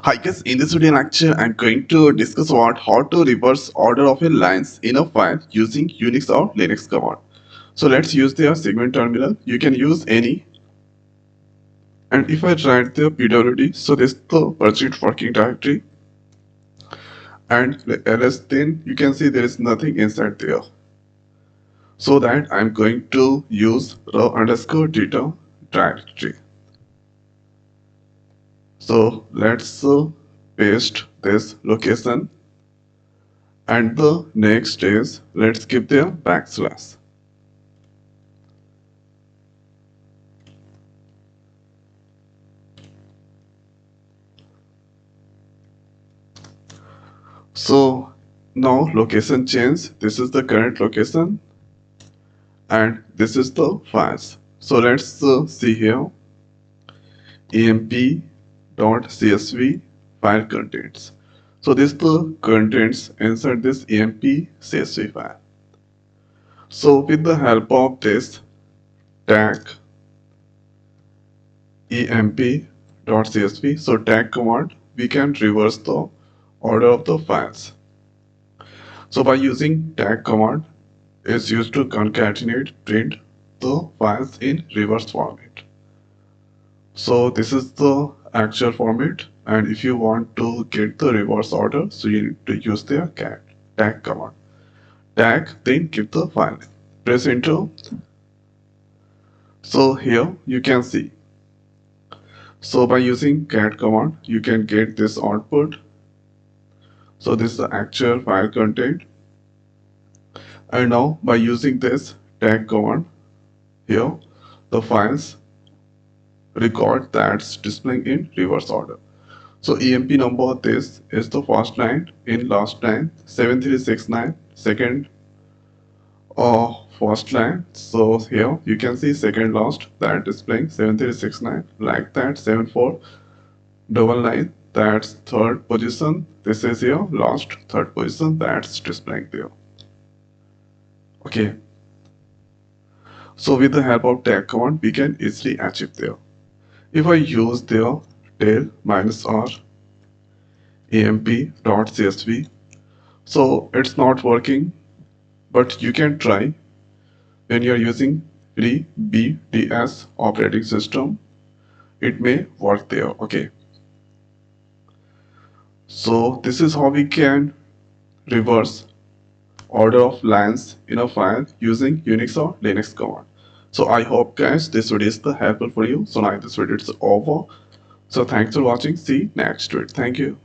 Hi guys, in this video lecture I'm going to discuss about how to reverse order of a lines in a file using Unix or Linux command. So let's use the segment terminal. You can use any. And if I write the pwd, so this is the project working directory. And ls, then you can see there is nothing inside there. So that I'm going to use raw underscore data directory. So let's paste this location. And the next is, let's give the backslash. So now location change. This is the current location and this is the files. So let's see here emp.csv file contents. So this is the contents inside this emp.csv file. So with the help of this tag emp.csv, so tag command, we can reverse the order of the files. So by using tag command is used to concatenate print the files in reverse format. So this is the actual format, and if you want to get the reverse order, so you need to use the tag command. Tag, then give the file name. Press enter. So here you can see. So by using cat command, you can get this output. So this is the actual file content. And now by using this tag command, here the files record that's displaying in reverse order. So emp number, this is the first line, in last line 7369, second first line. So here you can see second last, that displaying 7369, like that 7499, that's third position. This is here last third position, that's displaying there. Okay, so with the help of tag command we can easily achieve there. If I use there tail -r emp.csv, so it's not working, but you can try when you're using FreeBSD operating system, it may work there. Okay, so this is how we can reverse order of lines in a file using Unix or Linux command. So I hope guys this video is helpful for you. So now this video is over. So thanks for watching. See you next week. Thank you.